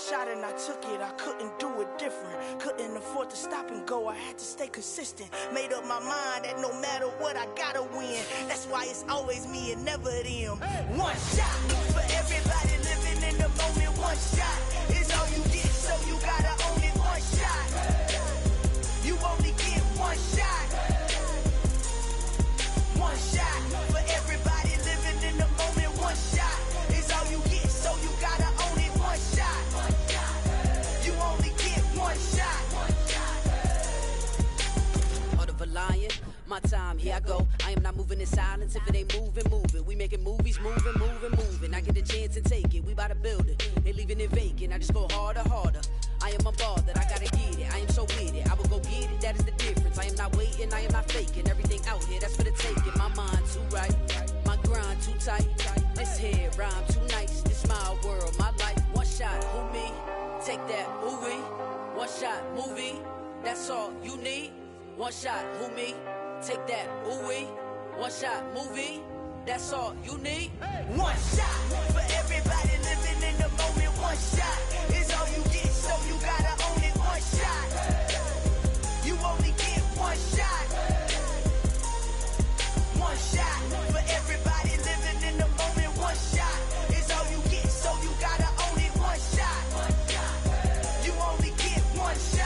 shot and I took it, I couldn't do it different. Couldn't afford to stop and go, I had to stay consistent. Made up my mind that no matter what, I gotta win. That's why it's always me and never them. One shot for everybody living in the moment. One shot is all you get, so you gotta own it. One shot, you only get one shot. One shot for everybody living in the moment. One shot is all you get, so you gotta own it. One shot, you only get one shot. Heart of a lion, my time, here I go. I am not moving in silence. If it ain't moving, moving. We making movies, moving, moving, moving. I get a chance and take it. We bout to build it. Ain't leaving it vacant. I just go harder, harder. I am a ball that I gotta get it. I am so with it. I will go get it. That is the difference. I am not waiting. I am not faking. Everything out here, that's for the taking. My mind too right. My grind too tight. This here rhyme too nice. This my world, my life. One shot, who me? Take that, movie. One shot, movie. That's all you need. One shot, who me? Take that, ooh-wee. One shot, movie. That's all you need. One shot for everybody living in the moment. One shot is all you get, so you gotta own it. One shot, you only get one shot. One shot for everybody living in the moment. One shot is all you get, so you gotta own it. One shot, you only get one shot.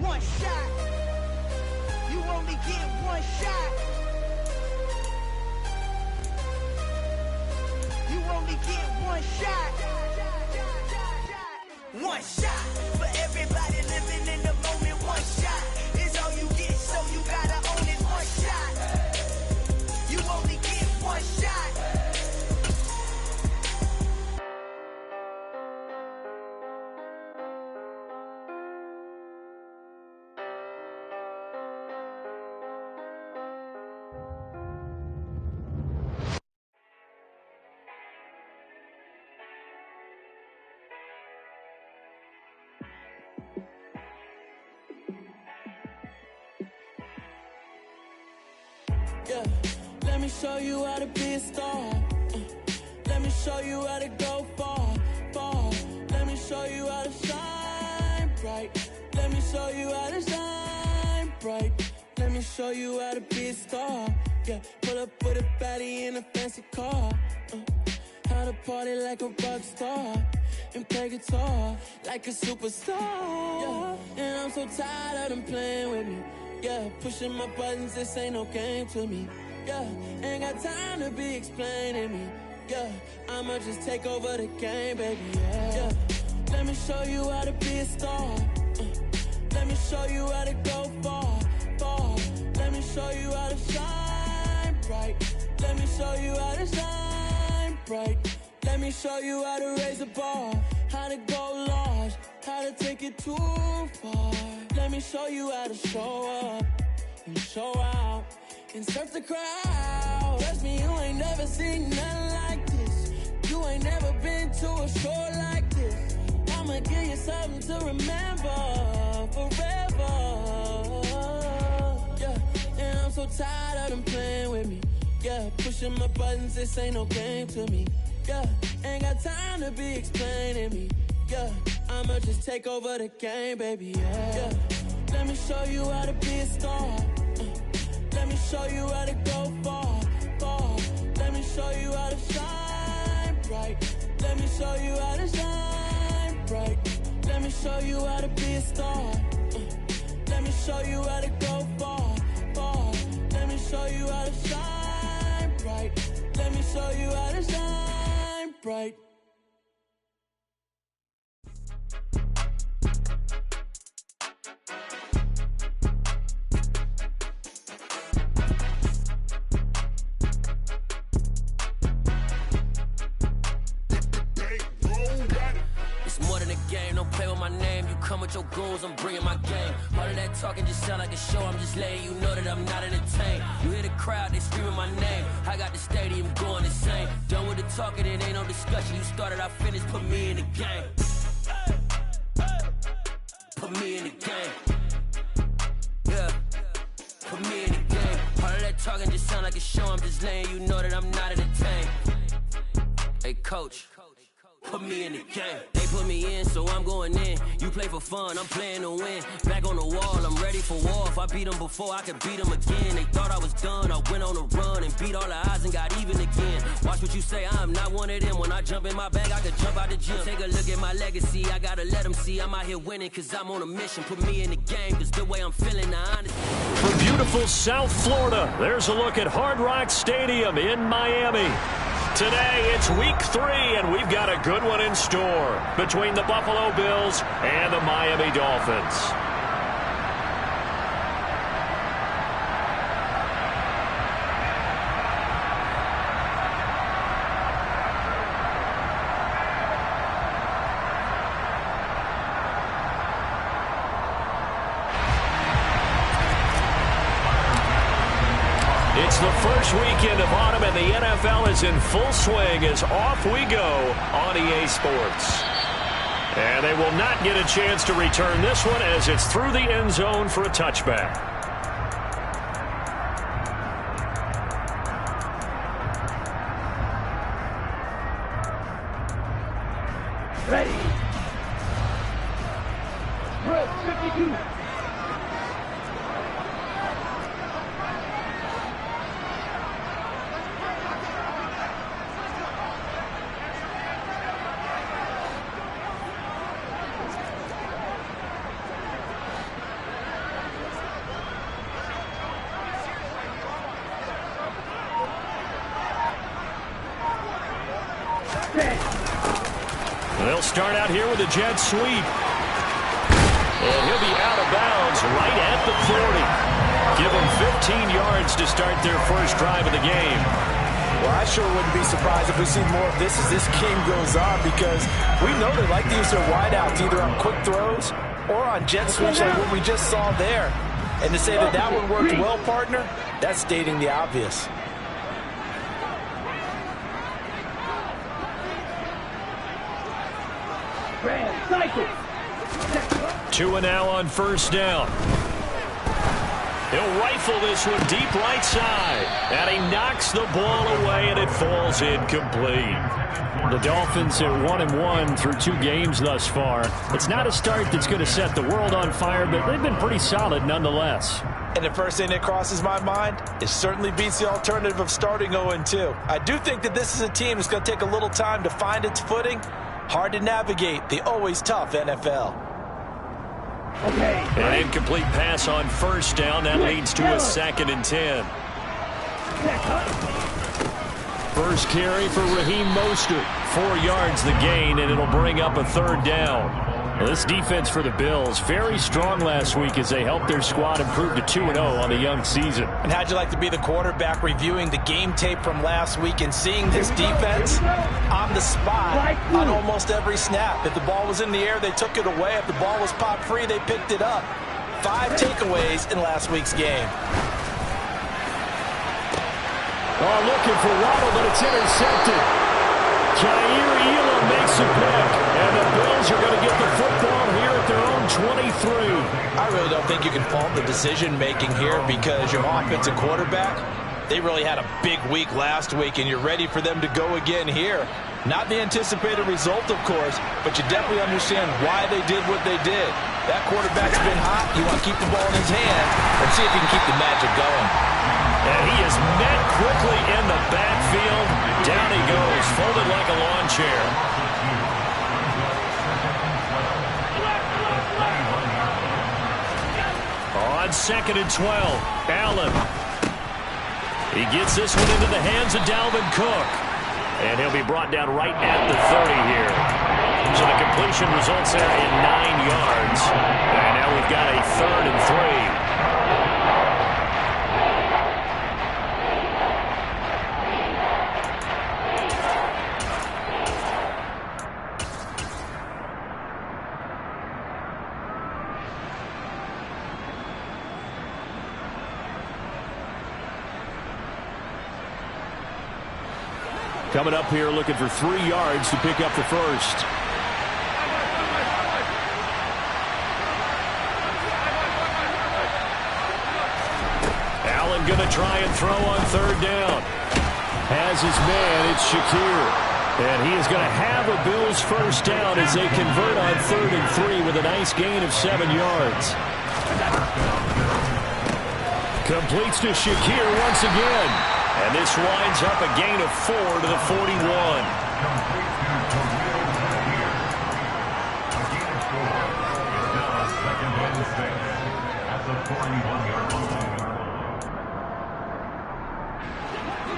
One shot, you only get one shot. You only get one shot. One shot for everybody living in the moment. One shot is all you get, so you gotta own it. One shot, you only get one shot. Yeah, let me show you how to be a star. Let me show you how to go far, far. Let me show you how to shine bright. Let me show you how to shine bright. Let me show you how to be a star. Yeah, pull up with a baddie in a fancy car. How to party like a rock star and play guitar like a superstar. Yeah, and I'm so tired of them playing with me. Yeah, pushing my buttons, this ain't no game to me. Yeah, ain't got time to be explaining me. Yeah, I'ma just take over the game, baby. Yeah, let me show you how to be a star. Let me show you how to go far, far. Let me show you how to shine bright. Let me show you how to shine bright. Let me show you how to raise the bar, how to go large, how to take it too far. Let me show you how to show up and show out and surf the crowd. Trust me, you ain't never seen nothing like this. You ain't never been to a show like this. I'ma give you something to remember forever. Yeah, and I'm so tired of them playing with me. Yeah, pushing my buttons, this ain't no game to me. Yeah, ain't got time to be explaining me. Yeah, I'ma just take over the game, baby. Yeah, let me show you how to be a star. Let me show you how to go far, far. Let me show you how to shine bright. Let me show you how to shine bright. Let me show you how to be a star. Let me show you how to go far, far. Let me show you how to shine bright. Let me show you how to shine bright. Don't play with my name, you come with your goons, I'm bringing my game. All of that talking just sound like a show, I'm just letting you know that I'm not entertained. You hear the crowd, they screaming my name, I got the stadium going insane. Done with the talking, it ain't no discussion, you started, I finished, put me in the game. Hey, hey, put me in the game. Yeah, put me in the game. All of that talking just sound like a show, I'm just letting you know that I'm not entertained. Hey, coach, put me in the game. They put me in, so I'm going in. You play for fun, I'm playing to win. Back on the wall, I'm ready for war. If I beat them before, I could beat them again. They thought I was done, I went on a run and beat all the odds and got even again. Watch what you say, I'm not one of them. When I jump in my bag, I could jump out the gym. Take a look at my legacy, I gotta let them see I'm out here winning, cause I'm on a mission. Put me in the game, cause the way I'm feeling, the honest. From beautiful South Florida, there's a look at Hard Rock Stadium in Miami. Today, it's week 3, and we've got a good one in store between the Buffalo Bills and the Miami Dolphins. It's the first weekend of autumn, and the NFL is in full swing as off we go on EA Sports. And they will not get a chance to return this one as it's through the end zone for a touchback. Ready. Red 52. They'll start out here with a jet sweep. And he'll be out of bounds right at the 40. Give them 15 yards to start their first drive of the game. Well, I sure wouldn't be surprised if we see more of this as this game goes on, because we know they like to use their wideouts either on quick throws or on jet sweeps like what we just saw there. And to say that that one worked well, partner, that's stating the obvious. 2 and now on first down. He'll rifle this one deep right side. And he knocks the ball away, and it falls incomplete. The Dolphins are 1-1 through 2 games thus far. It's not a start that's going to set the world on fire, but they've been pretty solid nonetheless. And the first thing that crosses my mind is certainly beats the alternative of starting 0-2. I do think that this is a team that's going to take a little time to find its footing. Hard to navigate the always tough NFL. Okay. An incomplete pass on first down. That leads to a 2nd and 10. First carry for Raheem Mostert. 4 yards the gain, and it'll bring up a 3rd down. Well, this defense for the Bills, very strong last week as they helped their squad improve to 2-0 on the young season. And how'd you like to be the quarterback reviewing the game tape from last week and seeing this defense on the spot on almost every snap? If the ball was in the air, they took it away. If the ball was popped free, they picked it up. 5 takeaways in last week's game. Oh, looking for Waddle, but it's intercepted. Jair Elam makes a pick, and the Bills are going to get the football here at their own 23. I really don't think you can fault the decision-making here, because your offensive quarterback, they really had a big week last week, and you're ready for them to go again here. Not the anticipated result, of course, but you definitely understand why they did what they did. That quarterback's been hot. You want to keep the ball in his hand and see if he can keep the magic going. And he is met quickly in the backfield. Down he goes, folded like a lawn chair. On 2nd and 12, Allen. He gets this one into the hands of Dalvin Cook. And he'll be brought down right at the 30 here. So the completion results there in 9 yards. And now we've got a 3rd and 3. Coming up here looking for 3 yards to pick up the first. Brown going to try and throw on third down. Has his man, it's Shakir. And he is going to have a Bills first down as they convert on 3rd and 3 with a nice gain of 7 yards. Completes to Shakir once again. And this winds up a gain of 4 to the 41.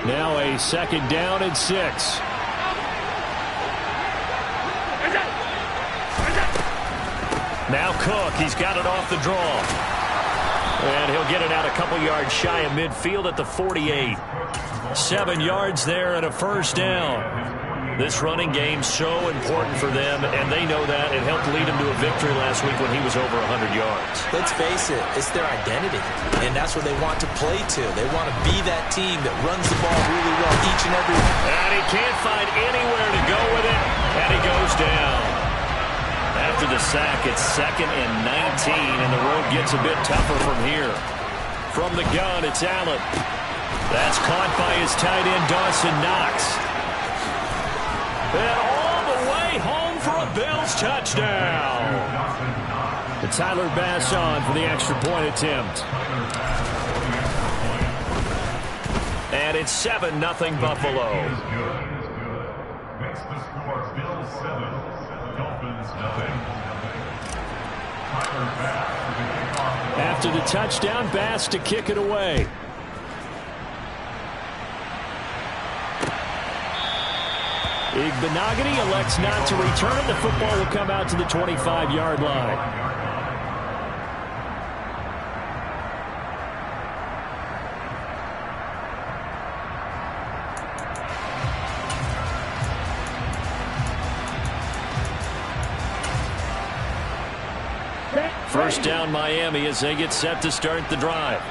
Now a 2nd down and 6. Now Cook, he's got it off the draw. And he'll get it out a couple yards shy of midfield at the 48. 7 yards there and a first down. This running game's so important for them, and they know that. It helped lead him to a victory last week when he was over 100 yards. Let's face it, it's their identity, and that's what they want to play to. They want to be that team that runs the ball really well each and every week. And he can't find anywhere to go with it, and he goes down. After the sack, it's 2nd and 19, and the road gets a bit tougher from here. From the gun, it's Allen. That's caught by his tight end, Dawson Knox. And all the way home for a Bills touchdown. And Tyler Bass on for the extra point attempt. And it's 7-0 Buffalo. Makes the score Bills 7, Dolphins nothing. After the touchdown, Bass to kick it away. Igbenogany elects not to return it. The football will come out to the 25-yard line. First down Miami as they get set to start the drive.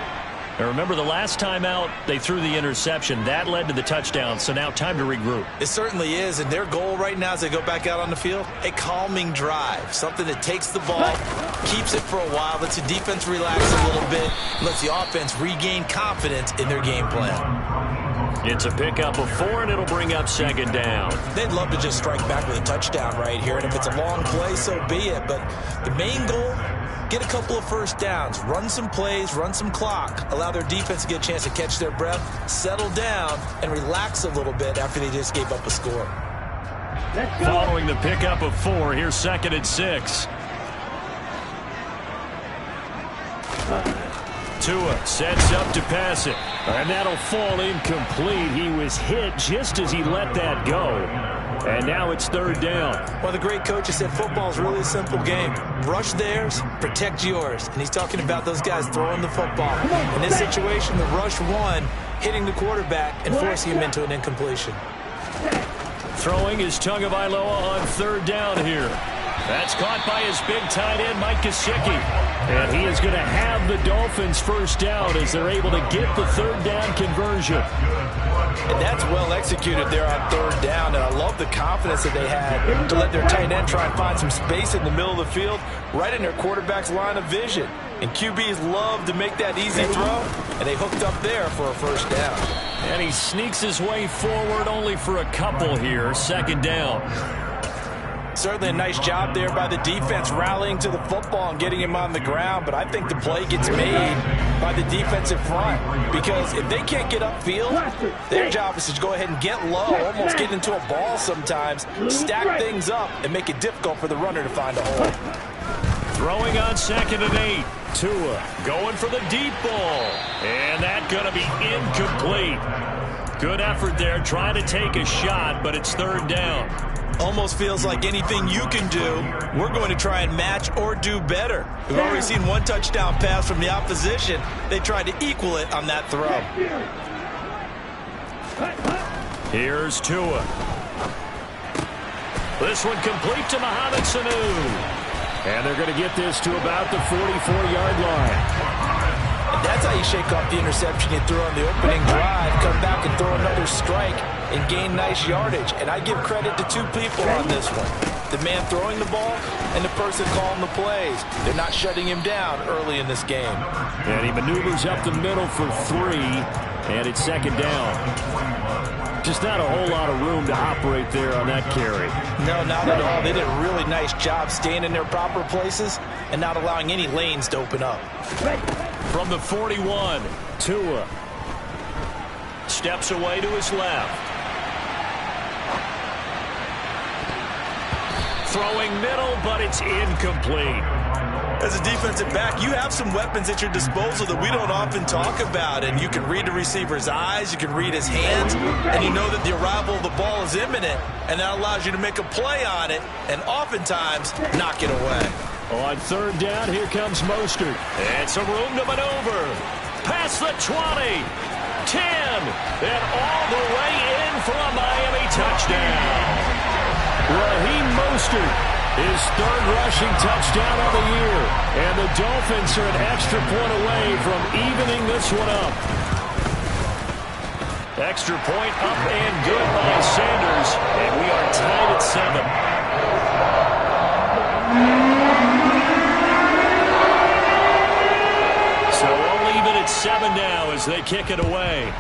Now remember, the last time out, they threw the interception. That led to the touchdown, so now time to regroup. It certainly is, and their goal right now as they go back out on the field, a calming drive. Something that takes the ball, keeps it for a while, lets the defense relax a little bit, lets the offense regain confidence in their game plan. It's a pickup of 4, and it'll bring up 2nd down. They'd love to just strike back with a touchdown right here, and if it's a long play, so be it. But the main goal, get a couple of first downs, run some plays, run some clock, allow their defense to get a chance to catch their breath, settle down, and relax a little bit after they just gave up a score. Following the pickup of 4, here's 2nd and 6. Tua sets up to pass it, and that'll fall incomplete. He was hit just as he let that go. And now it's 3rd down. Well, the great coach has said football is really a simple game. Rush theirs, protect yours. And he's talking about those guys throwing the football. In this situation, the rush one, hitting the quarterback and forcing him into an incompletion. Throwing is Tagovailoa on 3rd down here. That's caught by his big tight end, Mike Gesicki. And he is going to have the Dolphins first down as they're able to get the 3rd down conversion. And that's well executed there on 3rd down. And I love the confidence that they had to let their tight end try and find some space in the middle of the field, right in their quarterback's line of vision. And QBs love to make that easy throw, and they hooked up there for a first down. And he sneaks his way forward only for a couple here. 2nd down. Certainly a nice job there by the defense rallying to the football and getting him on the ground, but I think the play gets made by the defensive front because if they can't get upfield, their job is to go ahead and get low, almost get into a ball sometimes, stack things up, and make it difficult for the runner to find a hole. Throwing on 2nd and 8. Tua going for the deep ball, and that's going to be incomplete. Good effort there, trying to take a shot, but it's 3rd down. Almost feels like anything you can do, we're going to try and match or do better. We've already seen one touchdown pass from the opposition. They tried to equal it on that throw. Here's Tua. This one complete to Mohamed Sanu. And they're going to get this to about the 44-yard line. And that's how you shake off the interception you threw on the opening drive, come back and throw another strike and gain nice yardage. And I give credit to 2 people on this one. the man throwing the ball and the person calling the plays. They're not shutting him down early in this game. And he maneuvers up the middle for 3, and it's second down. Just not a whole lot of room to operate there on that carry. No, not at all. They did a really nice job staying in their proper places and not allowing any lanes to open up. From the 41, Tua steps away to his left. Throwing middle, but it's incomplete. As a defensive back, you have some weapons at your disposal that we don't often talk about. And you can read the receiver's eyes, you can read his hands, and you know that the arrival of the ball is imminent. And that allows you to make a play on it and oftentimes knock it away. On third down, here comes Mostert. And some room to maneuver. Past the 20, 10, and all the way in for a Miami touchdown. Raheem Mostert, his third rushing touchdown of the year. And the Dolphins are an extra point away from evening this one up. Extra point up and good by Sanders. And we are tied at 7. So we'll leave it at 7 now as they kick it away.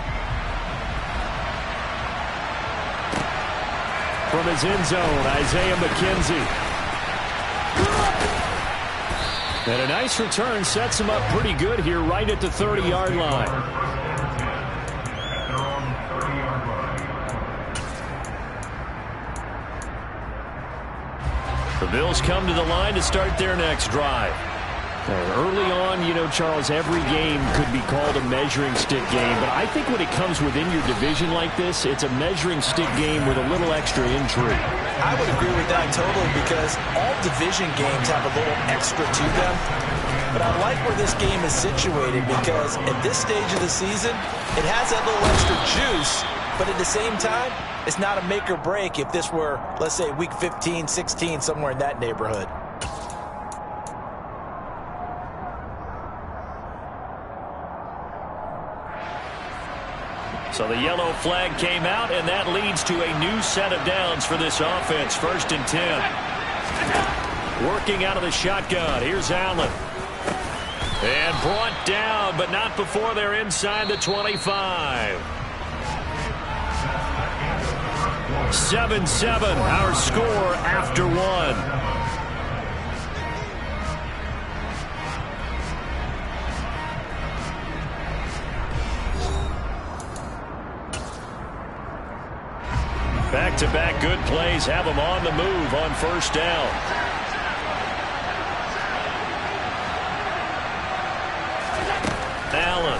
From his end zone, Isaiah McKenzie. And a nice return sets him up pretty good here right at the 30-yard line. The Bills come to the line to start their next drive. Early on, you know, Charles, every game could be called a measuring stick game, but I think when it comes within your division like this, it's a measuring stick game with a little extra intrigue. I would agree with that totally because all division games have a little extra to them. But I like where this game is situated because at this stage of the season, it has that little extra juice, but at the same time, it's not a make or break if this were, let's say, week 15, 16, somewhere in that neighborhood. So the yellow flag came out, and that leads to a new set of downs for this offense. 1st and 10. Working out of the shotgun. Here's Allen. And brought down, but not before they're inside the 25. 7-7, our score after 1. Back-to-back good plays have them on the move on 1st down. Allen.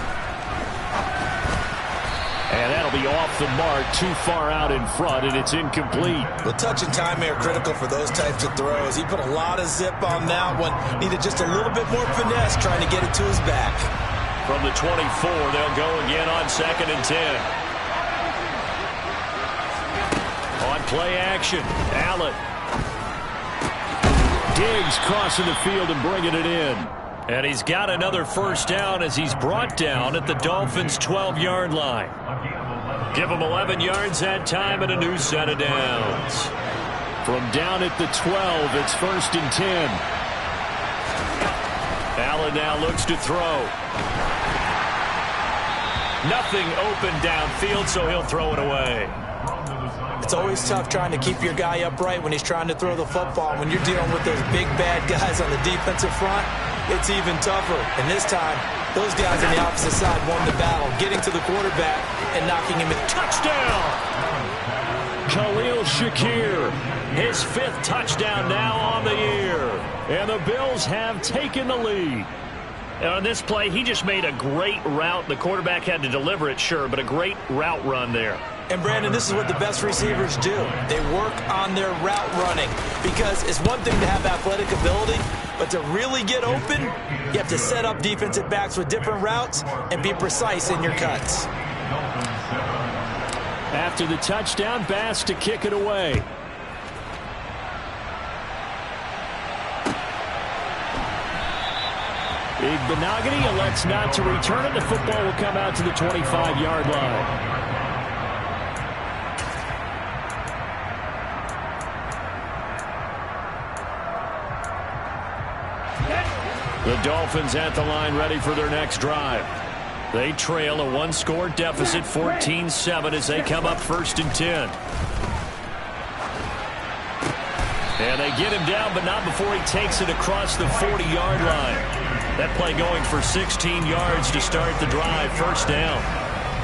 And that'll be off the mark, too far out in front, and it's incomplete. Well, touch and time are critical for those types of throws. He put a lot of zip on that one. Needed just a little bit more finesse trying to get it to his back. From the 24, they'll go again on 2nd and 10. On play action, Allen. Diggs crossing the field and bringing it in. And he's got another 1st down as he's brought down at the Dolphins' 12-yard line. Give him 11 yards that time and a new set of downs. From down at the 12, it's 1st and 10. Allen now looks to throw. Nothing open downfield, so he'll throw it away. It's always tough trying to keep your guy upright when he's trying to throw the football. When you're dealing with those big, bad guys on the defensive front, it's even tougher. And this time, those guys on the opposite side won the battle, getting to the quarterback and knocking him in. Touchdown! Khalil Shakir, his 5th touchdown now on the year. And the Bills have taken the lead. And on this play, he just made a great route. The quarterback had to deliver it, sure, but a great route run there. And, Brandon, this is what the best receivers do. They work on their route running because it's one thing to have athletic ability, but to really get open, you have to set up defensive backs with different routes and be precise in your cuts. After the touchdown, Bass to kick it away. Igbenogany elects not to return it. The football will come out to the 25-yard line. The Dolphins at the line ready for their next drive. They trail a one-score deficit, 14-7, as they come up 1st and 10. And they get him down, but not before he takes it across the 40-yard line. That play going for 16 yards to start the drive. 1st down.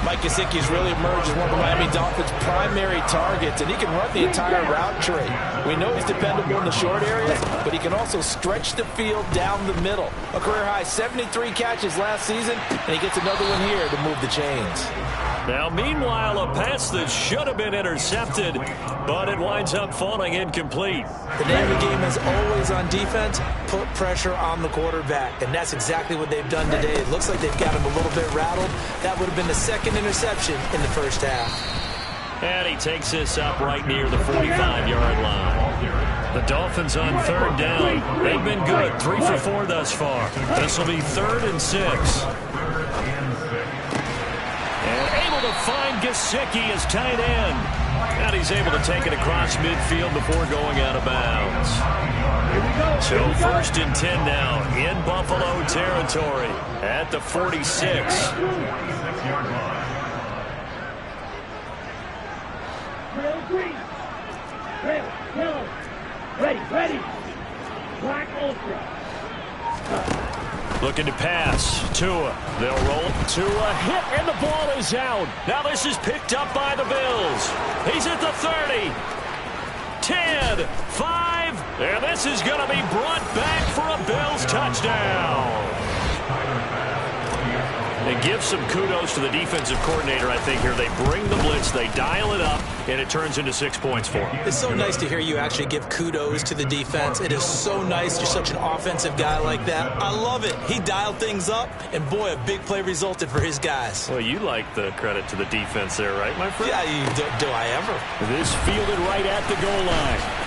Mike Gesicki's really emerged as one of the Miami Dolphins' primary targets, and he can run the entire route tree. We know he's dependable in the short areas, but he can also stretch the field down the middle. A career-high 73 catches last season, and he gets another one here to move the chains. Now, meanwhile, a pass that should have been intercepted, but it winds up falling incomplete. The name of the game is always on defense, put pressure on the quarterback, and that's exactly what they've done today. It looks like they've got him a little bit rattled. That would have been the second interception in the first half. And he takes this up right near the 45-yard line. The Dolphins on 3rd down. They've been good, 3 for 4 thus far. This will be 3rd and 6. And able to find Gesicki as tight end. And he's able to take it across midfield before going out of bounds. So 1st and 10 now in Buffalo territory at the 46. Ready. Black Ultra. Looking to pass. Tua. They'll roll. Tua hit, and the ball is out. Now this is picked up by the Bills. He's at the 30. 10, 5, and this is going to be brought back for a Bills touchdown. They give some kudos to the defensive coordinator, I think, here. They bring the blitz, they dial it up, and it turns into 6 points for them. It's so nice to hear you actually give kudos to the defense. It is so nice. You're such an offensive guy like that. I love it. He dialed things up, and boy, a big play resulted for his guys. Well, you like the credit to the defense there, right, my friend? Yeah, do I ever. This fielded right at the goal line.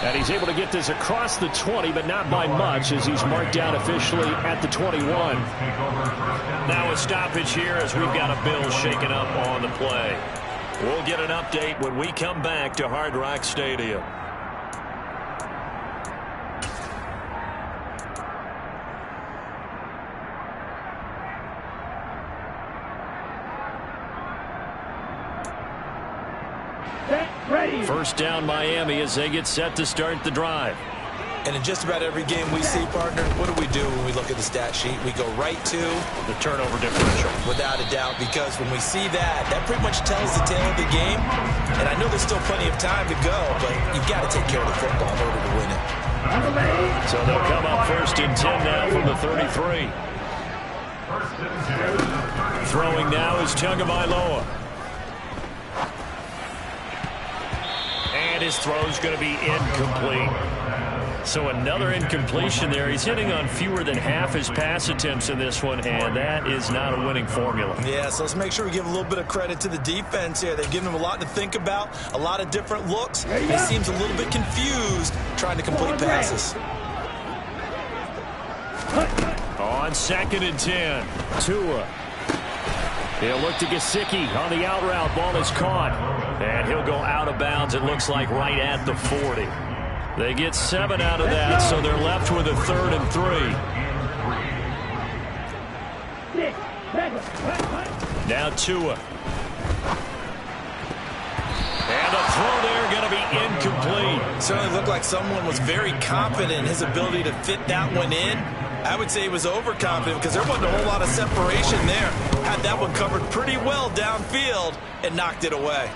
And he's able to get this across the 20, but not by much, as he's marked down officially at the 21. Now a stoppage here as we've got a Bills shaken up on the play. We'll get an update when we come back to Hard Rock Stadium. Ready. 1st down Miami as they get set to start the drive. And in just about every game we see, partner, what do we do when we look at the stat sheet? We go right to the turnover differential. Without a doubt, because when we see that, that pretty much tells the tale of the game. And I know there's still plenty of time to go, but you've got to take care of the football in order to win it. So they'll come up 1st and 10 now from the 33. Throwing now is Tagovailoa. And his throw's going to be incomplete. So another incompletion there. He's hitting on fewer than half his pass attempts in this one, and that is not a winning formula. Yeah, so let's make sure we give a little bit of credit to the defense here. They've given him a lot to think about, a lot of different looks. He seems a little bit confused trying to complete passes. On 2nd and 10, Tua. He'll look to Gesicki on the out route. Ball is caught. And he'll go out of bounds, it looks like, right at the 40. They get 7 out of that, so they're left with a 3rd and 3. Now Tua. And a throw there going to be incomplete. Certainly looked like someone was very confident in his ability to fit that one in. I would say he was overconfident because there wasn't a whole lot of separation there. Had that one covered pretty well downfield and knocked it away.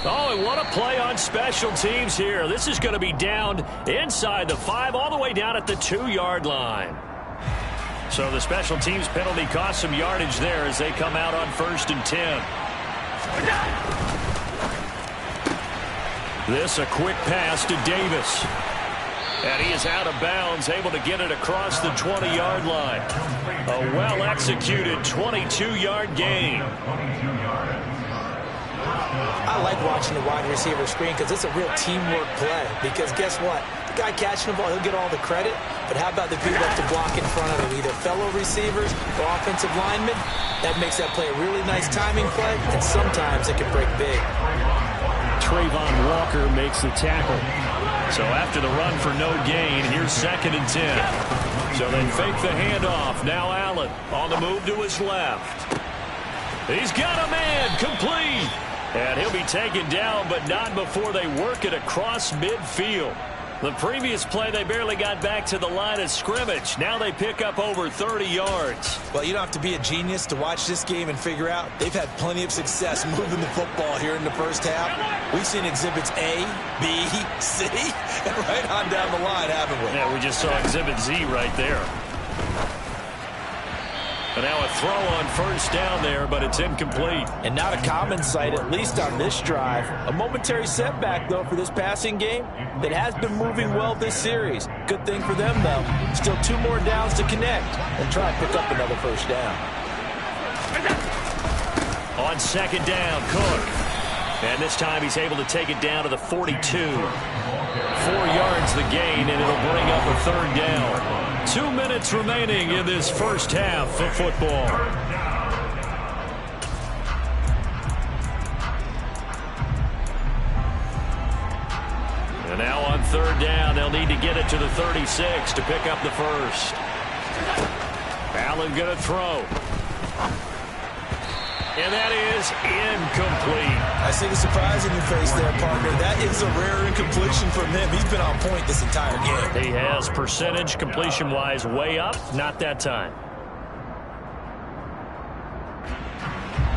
Oh, and what a play on special teams here. This is going to be down inside the 5, all the way down at the 2-yard line. So the special teams penalty cost some yardage there as they come out on 1st and 10. This a quick pass to Davis. And he is out of bounds, able to get it across the 20-yard line. A well-executed 22-yard gain. I like watching the wide receiver screen because it's a real teamwork play. Because guess what? The guy catching the ball, he'll get all the credit. But how about the people that have to block in front of him? Either fellow receivers or offensive linemen. That makes that play a really nice timing play. And sometimes it can break big. Trayvon Walker makes the tackle. So after the run for no gain, here's 2nd and 10. So they fake the handoff. Now Allen on the move to his left. He's got a man, complete. And he'll be taken down, but not before they work it across midfield. The previous play, they barely got back to the line of scrimmage. Now they pick up over 30 yards. Well, you don't have to be a genius to watch this game and figure out they've had plenty of success moving the football here in the first half. We've seen exhibits A, B, C, and right on down the line, haven't we? Yeah, we just saw exhibit Z right there. And now a throw on first down there, but it's incomplete. And not a common sight, at least on this drive. A momentary setback, though, for this passing game that has been moving well this series. Good thing for them, though. Still 2 more downs to connect and try and pick up another first down. On 2nd down, Cook. And this time he's able to take it down to the 42. 4 yards the gain, and it'll bring up a 3rd down. 2 minutes remaining in this first half of football. And now on 3rd down, they'll need to get it to the 36 to pick up the first. Allen going to throw. And that is incomplete. I see the surprise in your face there, partner. That is a rare incompletion from him. He's been on point this entire game. He has percentage completion-wise way up. Not that time.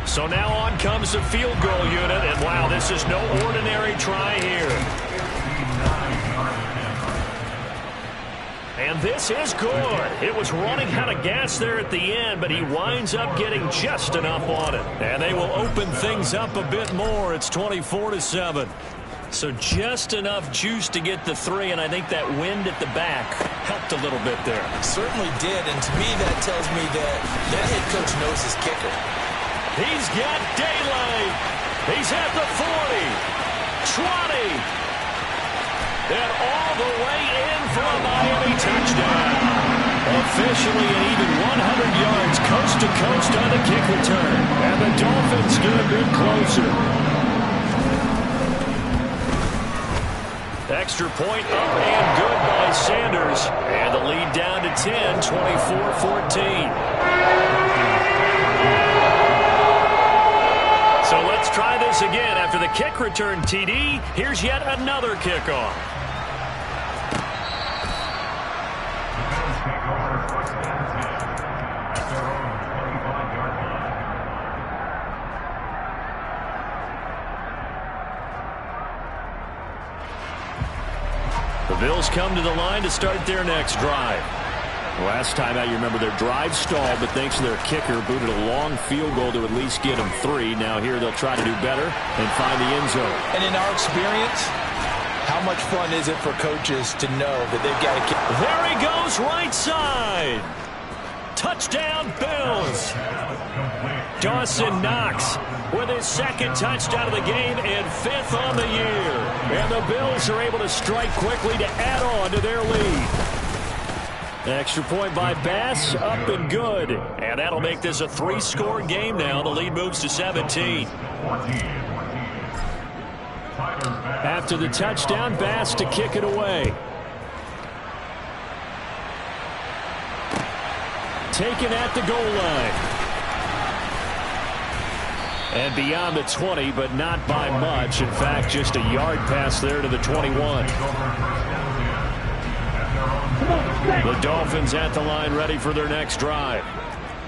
So now on comes the field goal unit. And wow, this is no ordinary try here. And this is good. It was running out of gas there at the end, but he winds up getting just enough on it. And they will open things up a bit more. It's 24-7. So just enough juice to get the 3, and I think that wind at the back helped a little bit there. Certainly did, and to me that tells me that head coach knows his kicker. He's got daylight. He's at the 40, 20. And all the way in for a Miami touchdown. Officially an even 100 yards coast to coast on the kick return. And the Dolphins get a bit closer. Extra point up and good by Sanders. And the lead down to 10, 24-14. So let's try this again. After the kick return TD, here's yet another kickoff. The Bills come to the line to start their next drive. Last time out, you remember their drive stalled, but thanks to their kicker, booted a long field goal to at least get them 3. Now here they'll try to do better and find the end zone. And in our experience, how much fun is it for coaches to know that they've got to kick? There he goes, right side. Touchdown, Bills. Dawson Knox with his 2nd touchdown of the game and 5th on the year. And the Bills are able to strike quickly to add on to their lead. Extra point by Bass, up and good. And that'll make this a 3-score game now. The lead moves to 17. After the touchdown, Bass to kick it away. Taken at the goal line. And beyond the 20, but not by much. In fact, just a yard pass there to the 21. The Dolphins at the line, ready for their next drive.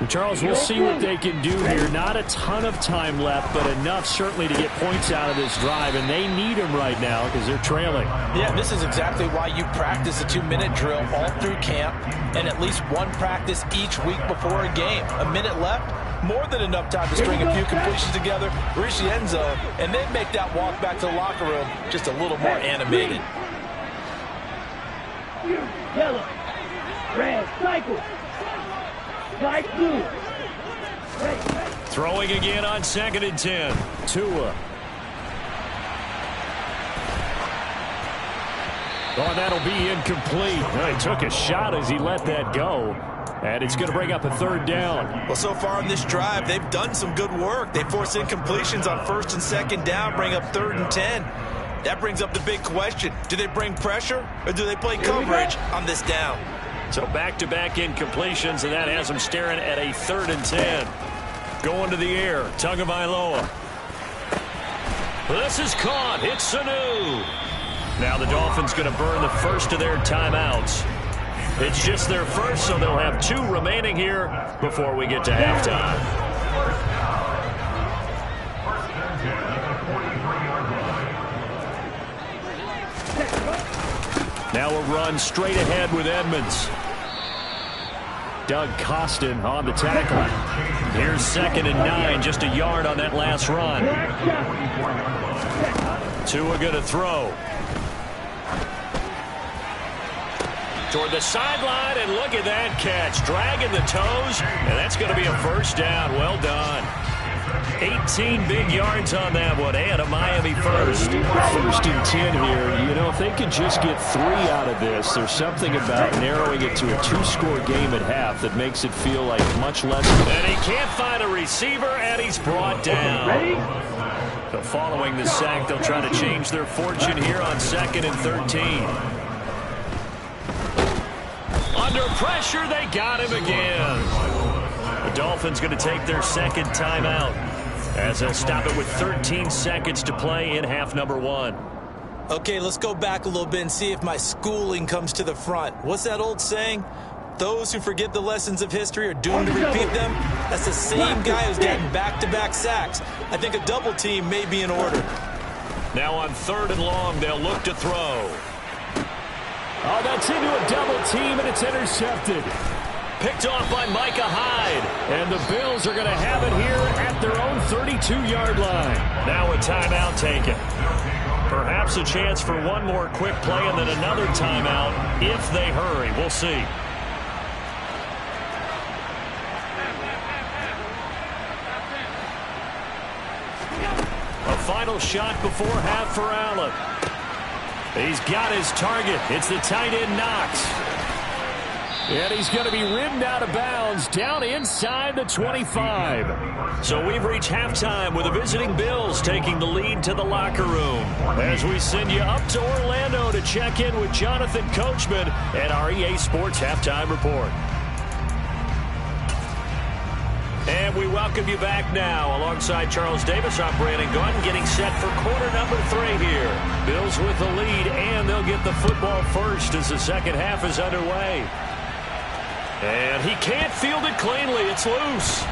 And Charles, we'll see what they can do here. Not a ton of time left, but enough certainly to get points out of this drive. And they need them right now because they're trailing. Yeah, this is exactly why you practice a 2-minute drill all through camp and at least one practice each week before a game. A minute left, more than enough time to string a few completions together, reach the end zone, and then make that walk back to the locker room just a little more animated. Yellow, red, cycle. Light blue. Throwing again on 2nd and 10. Tua. Oh, that'll be incomplete. He took a shot as he let that go. And it's going to bring up a third down. Well, so far in this drive, they've done some good work. They force incompletions on first and second down, bring up 3rd and 10. That brings up the big question. Do they bring pressure or do they play coverage on this down? So back-to-back incompletions, and that has them staring at a 3rd and 10. Going to the air, Tagovailoa. This is caught. It's Sanu. Now the Dolphins going to burn the first of their timeouts. It's just their first, so they'll have 2 remaining here before we get to halftime. Now a run straight ahead with Edmonds. Doug Costin on the tackle. Here's 2nd and 9, just a yard on that last run. Tua going to throw. Toward the sideline, and look at that catch. Dragging the toes, and that's going to be a first down. Well done. 18 big yards on that one, and a Miami first. 1st and 10 here. You know, if they could just get 3 out of this, there's something about narrowing it to a 2-score game at half that makes it feel like much less. And he can't find a receiver, and he's brought down. So following the sack, they'll try to change their fortune here on 2nd and 13. Under pressure, they got him again. The Dolphins going to take their 2nd timeout as they'll stop it with 13 seconds to play in half number 1. Okay, let's go back a little bit and see if my schooling comes to the front. What's that old saying? Those who forget the lessons of history are doomed to repeat them. That's the same guy who's getting back-to-back sacks. I think a double team may be in order. Now on 3rd and long, they'll look to throw. Oh, that's into a double team, and it's intercepted. Picked off by Micah Hyde. And the Bills are going to have it here at their own 32-yard line. Now a timeout taken. Perhaps a chance for one more quick play and then another timeout if they hurry. We'll see. A final shot before half for Allen. He's got his target. It's the tight end Knox. And he's going to be ridden out of bounds down inside the 25. So we've reached halftime with the visiting Bills taking the lead to the locker room. As we send you up to Orlando to check in with Jonathan Coachman at our EA Sports Halftime Report. And we welcome you back now. Alongside Charles Davis, I'm Brandon Gordon, getting set for quarter number 3 here. Bills with the lead, and they'll get the football first as the second half is underway. And he can't field it cleanly. It's loose.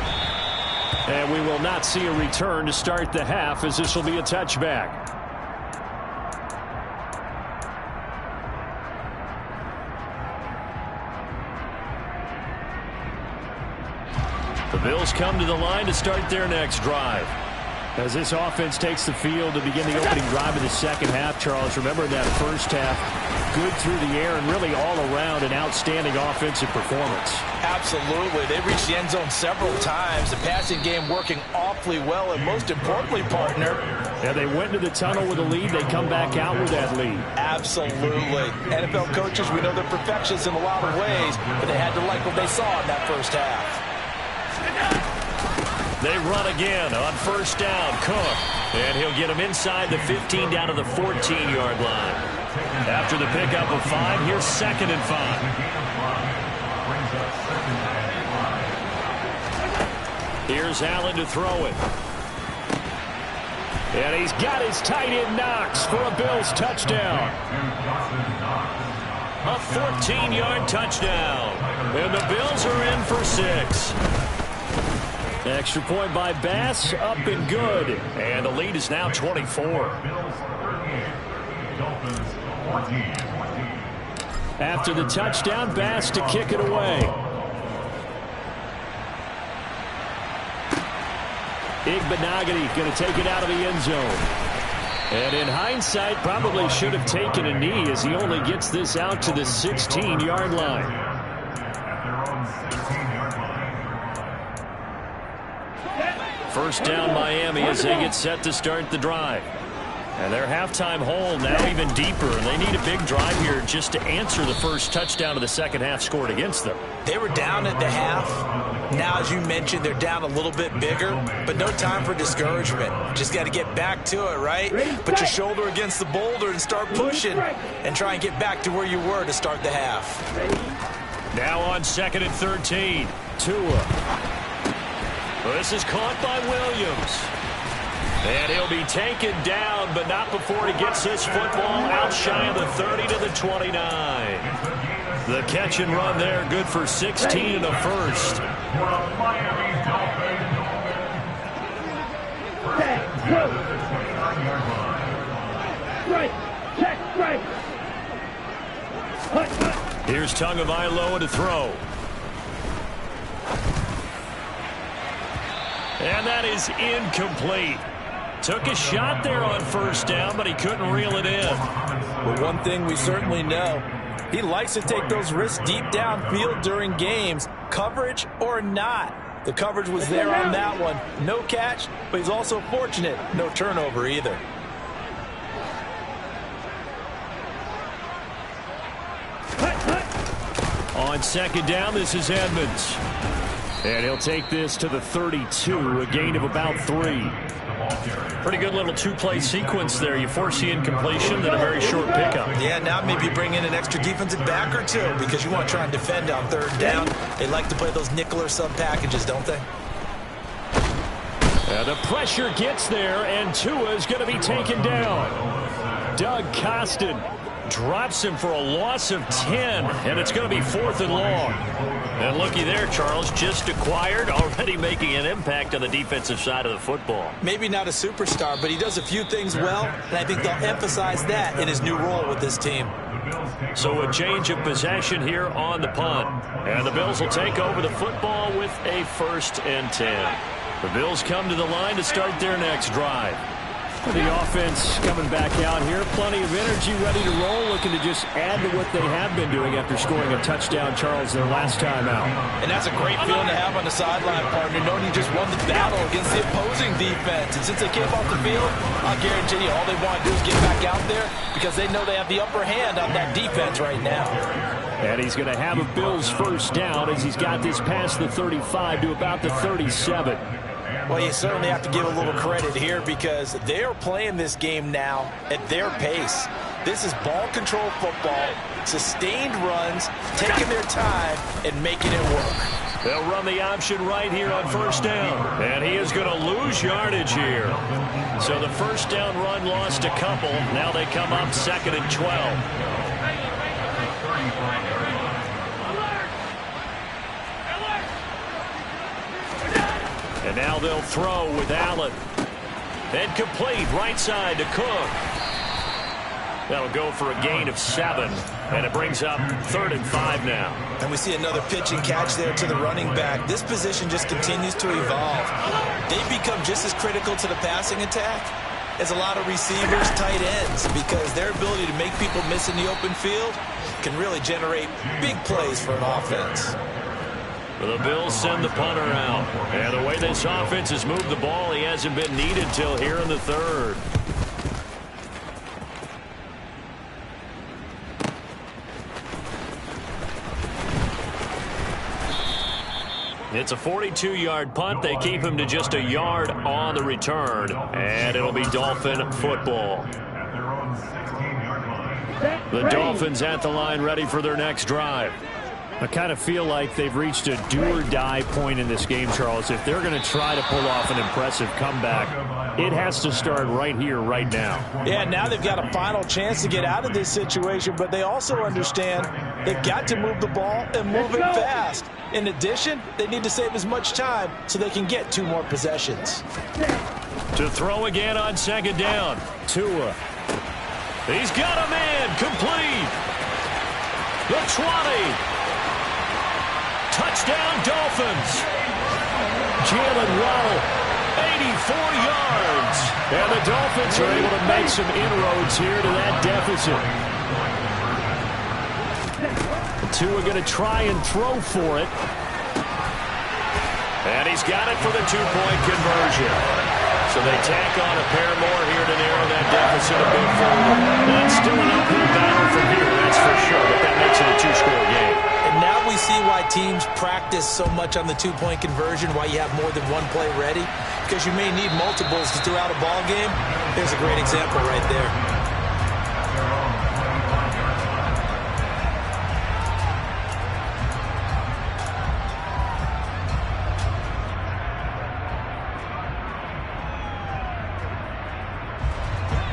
And we will not see a return to start the half, as this will be a touchback. The Bills come to the line to start their next drive. As this offense takes the field to begin the opening drive of the second half, Charles, remember that first half, good through the air and really all around an outstanding offensive performance. Absolutely. They reached the end zone several times. The passing game working awfully well, and most importantly, partner, yeah, they went into the tunnel with a lead. They come back out with that lead. Absolutely. NFL coaches, we know they're perfectionists in a lot of ways, but they had to like what they saw in that first half. They run again on first down. Cook. And he'll get him inside the 15 down to the 14-yard line. After the pickup of 5, here's 2nd and 5. Here's Allen to throw it. And he's got his tight end Knox for a Bills touchdown. A 14-yard touchdown. And the Bills are in for 6. Extra point by Bass, up and good. And the lead is now 24. After the touchdown, Bass to kick it away. Igbenogany going to take it out of the end zone. And in hindsight, probably should have taken a knee as he only gets this out to the 16-yard line. First down Miami as they get set to start the drive. And their halftime hole now even deeper, and they need a big drive here just to answer the first touchdown of the second half scored against them. They were down at the half. Now, as you mentioned, they're down a little bit bigger, but no time for discouragement. Just got to get back to it, right? Put your shoulder against the boulder and start pushing and try and get back to where you were to start the half. Now on 2nd and 13, Tua. This is caught by Williams. And he'll be taken down, but not before he gets this football out shy of the 30 to the 29. The catch and run there, good for 16 and a first. Here's Tagovailoa to throw. And that is incomplete. Took a shot there on first down, but he couldn't reel it in. But one thing we certainly know, he likes to take those risks deep downfield during games, coverage or not. The coverage was there on that one. No catch, but he's also fortunate. No turnover either. On 2nd down, this is Edmonds. And he'll take this to the 32, a gain of about 3. Pretty good little two-play sequence there. You force the incompletion, then a very short pickup. Yeah, now maybe bring in an extra defensive back or two because you want to try and defend on 3rd down. They like to play those nickel or sub packages, don't they? The pressure gets there, and Tua is going to be taken down. Doug Costin drops him for a loss of 10, and it's going to be 4th and long. And looky there, Charles, just acquired, already making an impact on the defensive side of the football. Maybe not a superstar, but he does a few things well, and I think they'll emphasize that in his new role with this team. So a change of possession here on the punt. And the Bills will take over the football with a 1st and 10. The Bills come to the line to start their next drive. The offense coming back out here. Plenty of energy, ready to roll, looking to just add to what they have been doing after scoring a touchdown, Charles, their last time out. And that's a great feeling to have on the sideline, partner, knowing you just won the battle against the opposing defense. And since they came off the field, I'll guarantee you all they want to do is get back out there because they know they have the upper hand on that defense right now. And he's going to have a Bills 1st down as he's got this past the 35 to about the 37. Well, you certainly have to give a little credit here because they are playing this game now at their pace. This is ball control football, sustained runs, taking their time and making it work. They'll run the option right here on 1st down. And he is going to lose yardage here. So the 1st down run lost a couple. Now they come up 2nd and 12. And now they'll throw with Allen. And complete right side to Cook. That'll go for a gain of 7. And it brings up 3rd and 5 now. And we see another pitch and catch there to the running back. This position just continues to evolve. They've become just as critical to the passing attack as a lot of receivers, tight ends, because their ability to make people miss in the open field can really generate big plays for an offense. The Bills send the punter out. And the way this offense has moved the ball, he hasn't been needed till here in the 3rd. It's a 42-yard punt. They keep him to just a yard on the return. And it'll be Dolphin football. The Dolphins at the line ready for their next drive. I kind of feel like they've reached a do-or-die point in this game, Charles. If they're going to try to pull off an impressive comeback, it has to start right here, right now. Yeah, now they've got a final chance to get out of this situation, but they also understand they've got to move the ball and move it fast. In addition, they need to save as much time so they can get 2 more possessions. To throw again on 2nd down. Tua. He's got a man. Complete. The 20. Touchdown, Dolphins. Jalen Waddle, 84 yards. And the Dolphins are able to make some inroads here to that deficit. The two are going to try and throw for it. And he's got it for the 2-point conversion. So they tack on a pair more here to narrow that deficit a bit further. That's still an uphill battle from here, that's for sure, but that makes it a two-score game. And now we see why teams practice so much on the two-point conversion, why you have more than one play ready, because you may need multiples to throw out a ball game. There's a great example right there.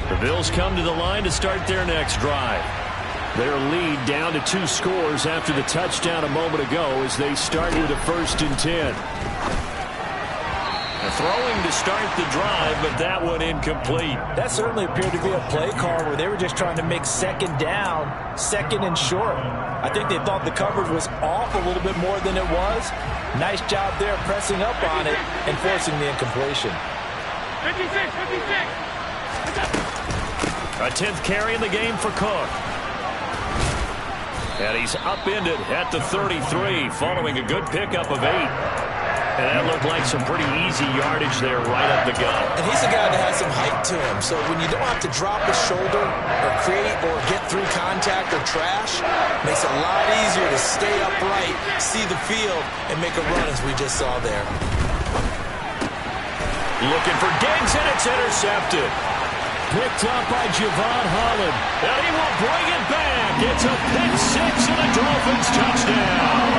The Bills come to the line to start their next drive. Their lead down to 2 scores after the touchdown a moment ago as they start with a 1st and 10. Throwing to start the drive, but that one incomplete. That certainly appeared to be a play call where they were just trying to make 2nd down, 2nd and short. I think they thought the coverage was off a little bit more than it was. Nice job there pressing up on it and forcing the incompletion. 56. A 10th carry in the game for Cook. And he's upended at the 33 following a good pickup of 8. And that looked like some pretty easy yardage there right up the gut. And he's a guy that has some height to him. So when you don't have to drop a shoulder or create or get through contact or trash, makes it a lot easier to stay upright, see the field, and make a run as we just saw there. Looking for Diggs, and it's intercepted. Picked up by Javon Holland. And he will bring it back. It's a pick 6 and a Dolphins touchdown.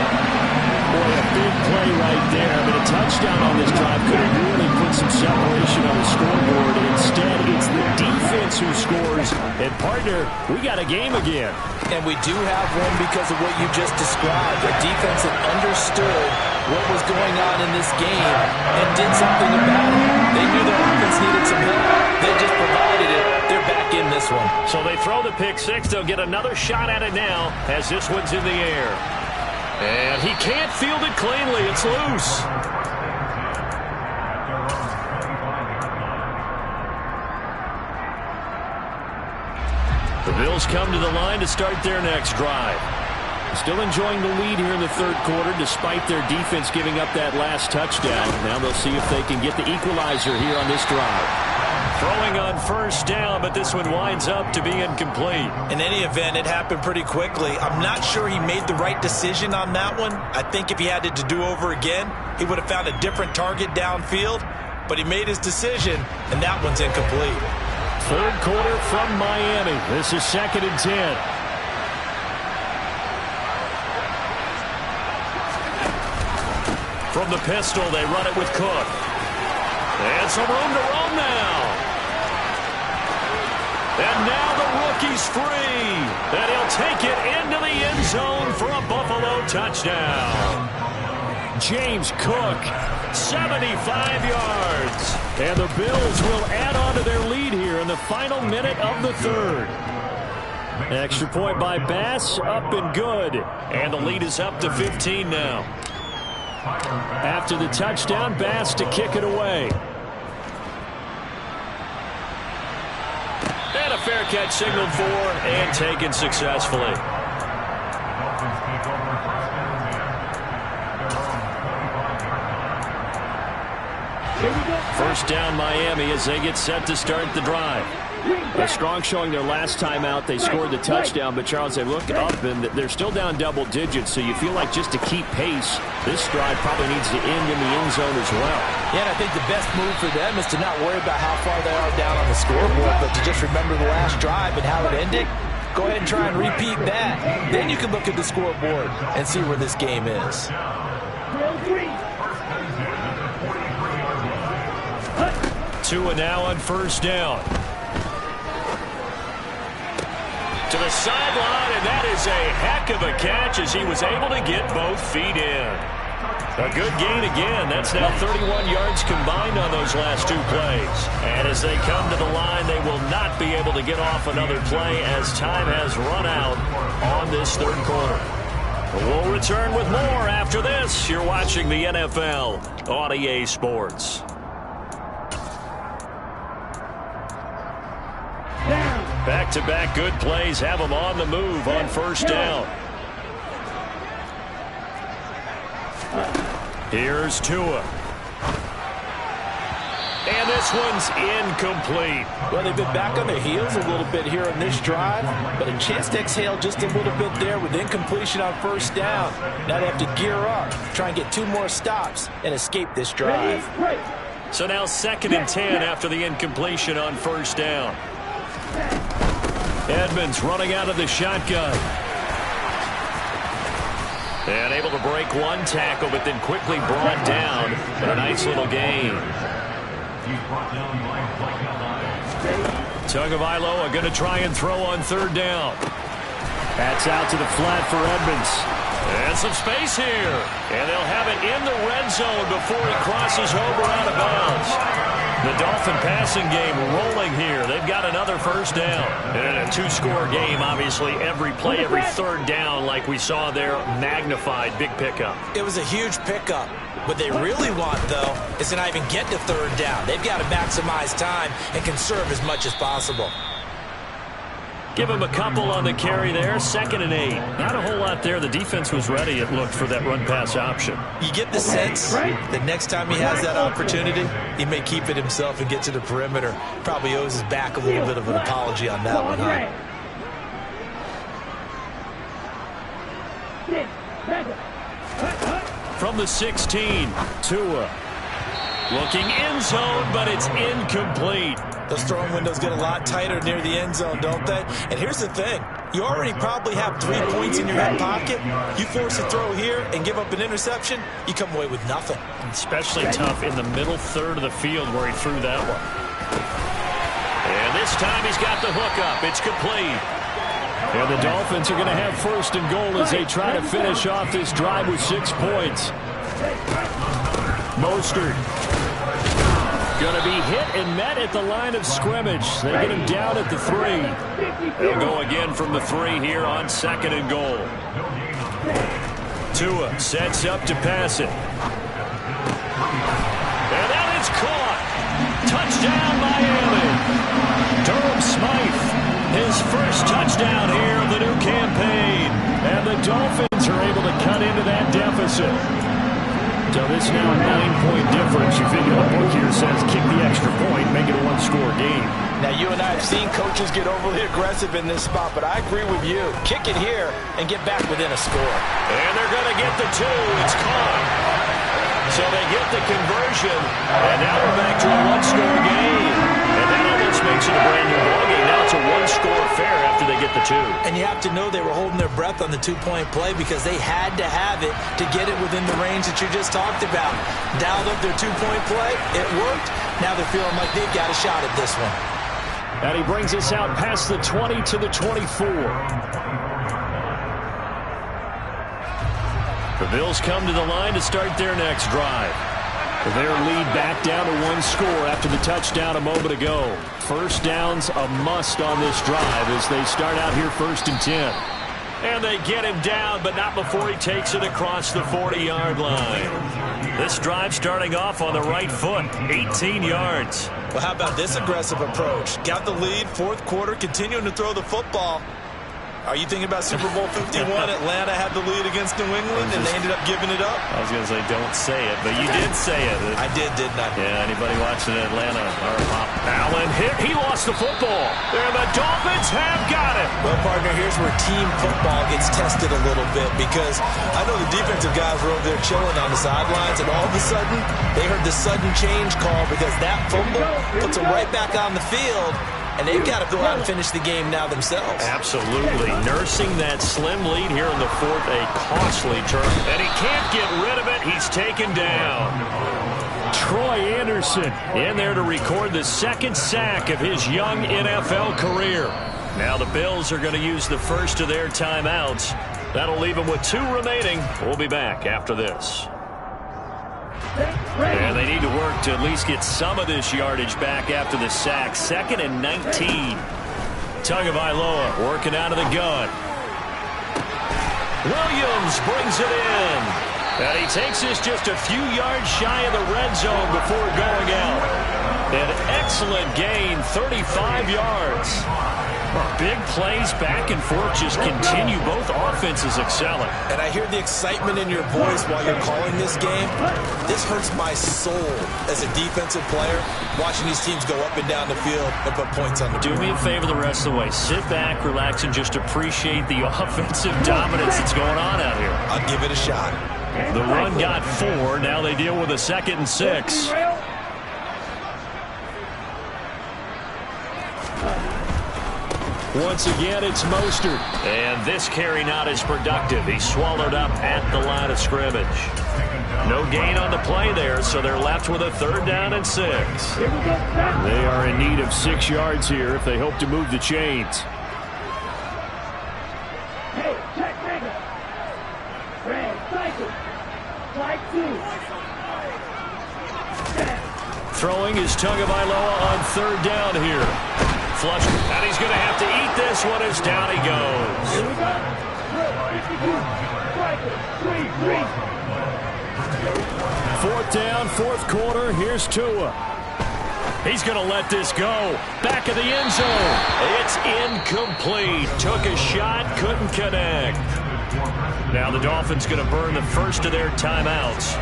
Boy, a big play right there. But a touchdown on this drive could have really put some separation on the scoreboard. Instead, it's the defense who scores. And, partner, we got a game again. And we do have one because of what you just described. A defense that understood what was going on in this game and did something about it. They knew their offense needed some help. They just provided it. They're back in this one. So they throw the pick 6. They'll get another shot at it now as this one's in the air. And he can't field it cleanly. It's loose. The Bills come to the line to start their next drive. Still enjoying the lead here in the 3rd quarter despite their defense giving up that last touchdown. Now they'll see if they can get the equalizer here on this drive. Throwing on 1st down, but this one winds up to be incomplete. In any event, it happened pretty quickly. I'm not sure he made the right decision on that one. I think if he had it to do over again, he would have found a different target downfield. But he made his decision, and that one's incomplete. 3rd quarter from Miami. This is 2nd and 10. From the pistol, they run it with Cook. And some room to roam now. And now the rookie's free. And he'll take it into the end zone for a Buffalo touchdown. James Cook, 75 yards. And the Bills will add on to their lead here in the final minute of the 3rd. Extra point by Bass, up and good. And the lead is up to 15 now. After the touchdown, Bass to kick it away. And a fair catch signaled for and taken successfully. First down Miami as they get set to start the drive. A strong showing their last time out. They scored the touchdown, but Charles, they look up and they're still down double digits, so you feel like just to keep pace, this drive probably needs to end in the end zone as well. Yeah, and I think the best move for them is to not worry about how far they are down on the scoreboard, but to just remember the last drive and how it ended. Go ahead and try and repeat that. Then you can look at the scoreboard and see where this game is. Tua now on 1st down. To the sideline, and that is a heck of a catch as he was able to get both feet in. A good gain again. That's now 31 yards combined on those last 2 plays. And as they come to the line, they will not be able to get off another play as time has run out on this 3rd quarter. We'll return with more after this. You're watching the NFL on EA Sports. Back-to-back good plays have them on the move on 1st down. Here's Tua. And And this one's incomplete. Well, they've been back on their heels a little bit here in this drive, but a chance to exhale just a little bit there with incompletion on first down. Now they have to gear up, try and get 2 more stops, and escape this drive. So now 2nd and 10 after the incompletion on first down. Edmonds running out of the shotgun. And able to break 1 tackle, but then quickly brought down. But a nice little gain. Tagovailoa going to try and throw on 3rd down. That's out to the flat for Edmonds. And some space here. And they'll have it in the red zone before he crosses over out of bounds. The Dolphin passing game rolling here. They've got another first down. And a 2-score game, obviously, every play, every 3rd down, like we saw there, magnified, big pickup. It was a huge pickup. What they really want, though, is to not even get to 3rd down. They've got to maximize time and conserve as much as possible. Give him a couple on the carry there. 2nd and 8. Not a whole lot there. The defense was ready, it looked, for that run-pass option. You get the sense that next time he has that opportunity, he may keep it himself and get to the perimeter. Probably owes his back a little bit of an apology on that one, huh? From the 16, Tua. Looking end zone, but it's incomplete. Those throwing windows get a lot tighter near the end zone, don't they? And here's the thing. You already probably have 3 points in your hip pocket. You force a throw here and give up an interception, you come away with nothing. Especially tough in the middle 3rd of the field where he threw that one. And this time he's got the hook up. It's complete. And the Dolphins are going to have 1st and goal as they try to finish off this drive with 6 points. Mostert going to be hit and met at the line of scrimmage. They get him down at the 3. They'll go again from the 3 here on 2nd and goal. Tua sets up to pass it. And that is caught. Touchdown, Miami. Durham Smythe, his first touchdown here of the new campaign. And the Dolphins are able to cut into that deficit. So this now a 9-point difference. You figure the book here says kick the extra point, make it a 1-score game. Now, you and I have seen coaches get overly aggressive in this spot, but I agree with you. Kick it here and get back within a score. And they're going to get the 2. It's caught. So they get the conversion, and now we're back to a 1-score game. And that almost makes it a brand new ball game. Now it's a 1-score affair after they get the 2. And you have to know they were holding their breath on the 2-point play because they had to have it to get it within the range that you just talked about. Dialed up their 2-point play. It worked. Now they're feeling like they've got a shot at this one. And he brings us out past the 20 to the 24. The Bills come to the line to start their next drive. Their lead back down to 1 score after the touchdown a moment ago. First down's a must on this drive as they start out here 1st and 10. And they get him down, but not before he takes it across the 40-yard line. This drive starting off on the right foot, 18 yards. Well, how about this aggressive approach? Got the lead, 4th quarter, continuing to throw the football. Are you thinking about Super Bowl 51? Atlanta had the lead against New England, and they ended up giving it up? I was going to say, don't say it, but you did say it. I did, didn't I? Yeah, anybody watching Atlanta or Pop Allen hit, he lost the football. And the Dolphins have got it. Well, partner, here's where team football gets tested a little bit because I know the defensive guys were over there chilling on the sidelines, and all of a sudden, they heard the sudden change call because that fumble puts them right back on the field. And they've got to go out and finish the game now themselves. Absolutely. Nursing that slim lead here in the 4th, a costly turn. And he can't get rid of it. He's taken down. Troy Anderson in there to record the 2nd sack of his young NFL career. Now the Bills are going to use the first of their timeouts. That'll leave them with 2 remaining. We'll be back after this. And they need to work to at least get some of this yardage back after the sack. 2nd and 19. Tagovailoa working out of the gun. Williams brings it in. And he takes this just a few yards shy of the red zone before going out. An excellent gain, 35 yards. Big plays back and forth just continue. Both offenses excelling. And I hear the excitement in your voice while you're calling this game. This hurts my soul as a defensive player, watching these teams go up and down the field and put points on the board. Do me a favor the rest of the way. Sit back, relax, and just appreciate the offensive dominance that's going on out here. I'll give it a shot. The run got 4. Now they deal with a 2nd and 6. Once again, it's Mostert. And this carry not as productive. He's swallowed up at the line of scrimmage. No gain on the play there, so they're left with a 3rd down and 6. They are in need of 6 yards here if they hope to move the chains. Hey, check nigga. Red, cycle. Flight 2. Throwing is Tagovailoa on 3rd down here. Flush, and he's going to have to eat this one as down he goes. Here we go. 4th down, 4th quarter. Here's Tua. He's going to let this go. Back of the end zone. It's incomplete. Took a shot, couldn't connect. Now the Dolphins going to burn the first of their timeouts.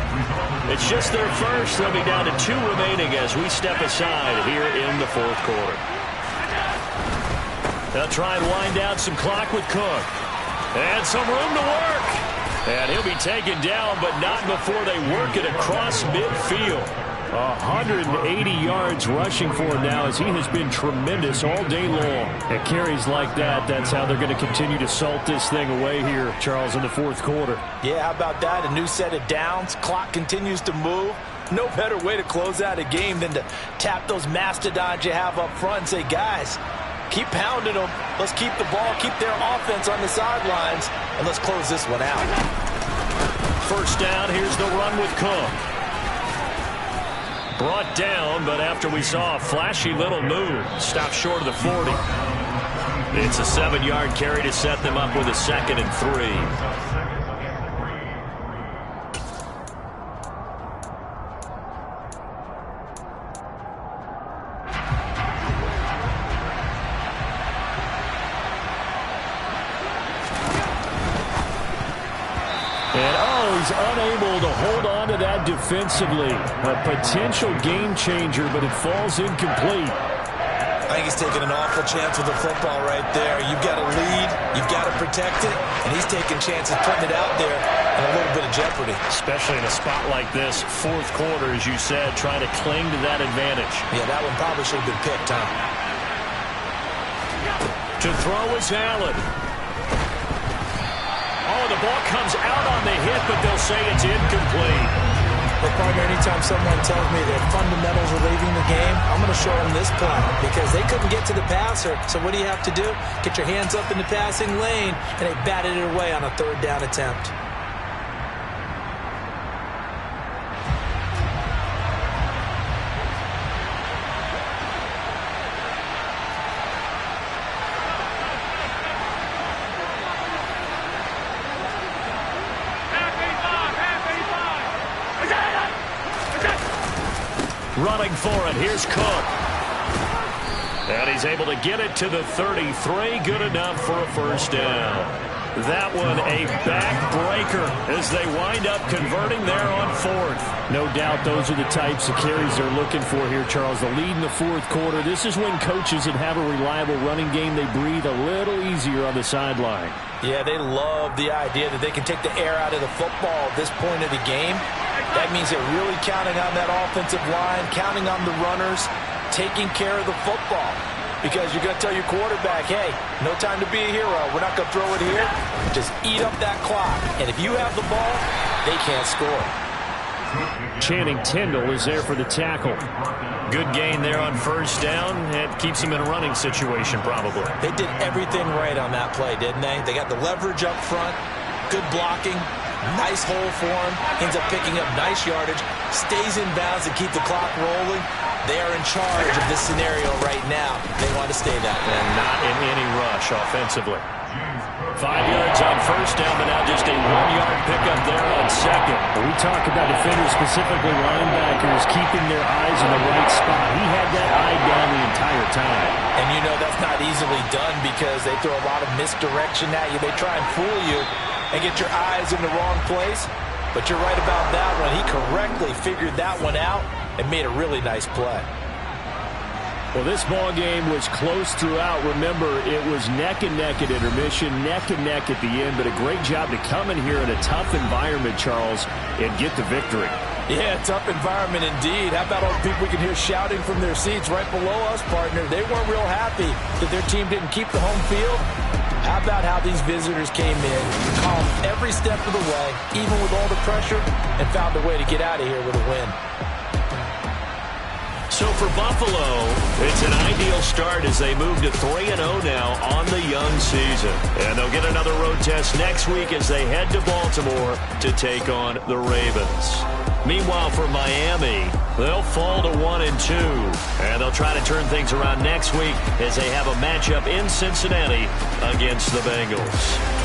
It's just their first. They'll be down to 2 remaining as we step aside here in the 4th quarter. They'll try and wind down some clock with Cook. And some room to work. And he'll be taken down, but not before they work it across midfield. 180 yards rushing for him now as he has been tremendous all day long. At carries like that, that's how they're going to continue to salt this thing away here, Charles, in the 4th quarter. Yeah, how about that? A new set of downs. Clock continues to move. No better way to close out a game than to tap those mastodons you have up front and say, guys, keep pounding them. Let's keep the ball, keep their offense on the sidelines, and let's close this one out. 1st down, here's the run with Cook. Brought down, but after we saw a flashy little move, stopped short of the 40. It's a 7-yard carry to set them up with a 2nd and 3. He's unable to hold on to that defensively. A potential game changer, but it falls incomplete. I think he's taking an awful chance with the football right there. You've got to lead, you've got to protect it, and he's taking chances putting it out there in a little bit of jeopardy. Especially in a spot like this, 4th quarter, as you said, trying to cling to that advantage. Yeah, that one probably should have been picked, huh? To throw is Allen. Oh, the ball comes out on the hit, but they'll say it's incomplete. But, partner, anytime someone tells me that fundamentals are leaving the game, I'm going to show them this play because they couldn't get to the passer. So what do you have to do? Get your hands up in the passing lane, and they batted it away on a 3rd down attempt. Running for it, here's Cook. And he's able to get it to the 33, good enough for a 1st down. That one a backbreaker as they wind up converting there on 4th. No doubt those are the types of carries they're looking for here, Charles. The lead in the 4th quarter. This is when coaches that have a reliable running game, they breathe a little easier on the sideline. Yeah, they love the idea that they can take the air out of the football at this point of the game. That means they're really counting on that offensive line, counting on the runners, taking care of the football. Because you're going to tell your quarterback, hey, no time to be a hero. We're not going to throw it here. Just eat up that clock. And if you have the ball, they can't score. Channing Tindall is there for the tackle. Good gain there on 1st down. It keeps him in a running situation probably. They did everything right on that play, didn't they? They got the leverage up front, good blocking, Nice hole for him. Ends up picking up nice yardage. Stays in bounds to keep the clock rolling. They are in charge of this scenario right now. They want to stay that way. And not in any rush offensively. 5 yards on first down, but now just a 1-yard pickup there on second. We talk about defenders, specifically linebackers, keeping their eyes in the right spot. He had that eye down the entire time. And you know that's not easily done because they throw a lot of misdirection at you. They try and fool you and get your eyes in the wrong place. But you're right about that one. He correctly figured that one out and made a really nice play. Well, this ball game was close throughout. Remember, it was neck and neck at intermission, neck and neck at the end, but a great job to come in here in a tough environment, Charles, and get the victory. Yeah, tough environment indeed. How about all the people we can hear shouting from their seats right below us, partner? They weren't real happy that their team didn't keep the home field. How about how these visitors came in, calm every step of the way, even with all the pressure, and found a way to get out of here with a win. So for Buffalo, it's an ideal start as they move to 3-0 now on the young season. And they'll get another road test next week as they head to Baltimore to take on the Ravens. Meanwhile, for Miami, they'll fall to 1-2. And they'll try to turn things around next week as they have a matchup in Cincinnati against the Bengals.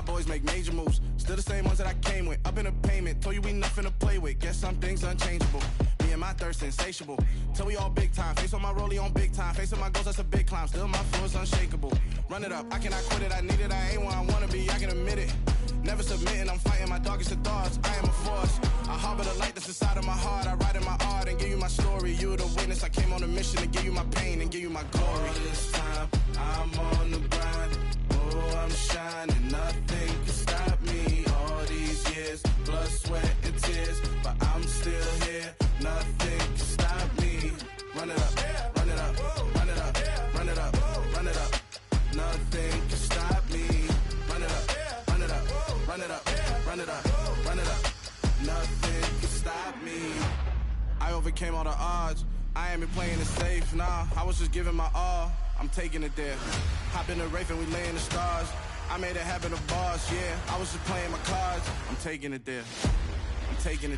Boys make major moves, still the same ones that I came with. Up in the payment, told you we nothing to play with. Guess some things unchangeable. Me and my thirst insatiable. Till we all big time. Face on my rollie on big time. Facing my goals, that's a big climb. Still my flow is unshakable. Run it up, I cannot quit it. I need it, I ain't where I wanna be. I can admit it. Never submitting, I'm fighting my darkest of thoughts. I am a force. I harbor the light that's inside of my heart. I write in my art and give you my story. You're the witness. I came on a mission to give you my pain and give you my glory. All this time, I'm on the grind. Oh, I'm shining. Nothing can stop me. All these years, blood, sweat, and tears. But I'm still here. Nothing can stop me. Run it up, run it up, run it up, run it up, run it up. Nothing can stop me. Run it up, run it up, run it up, run it up, run it up. Nothing can stop me. I overcame all the odds. I ain't been playing it safe, nah. I was just giving my all. I'm taking it there. Hop in the Wraith and we lay in the stars. I made a habit of boss, yeah. I was just playing my cards. I'm taking it there. I'm taking it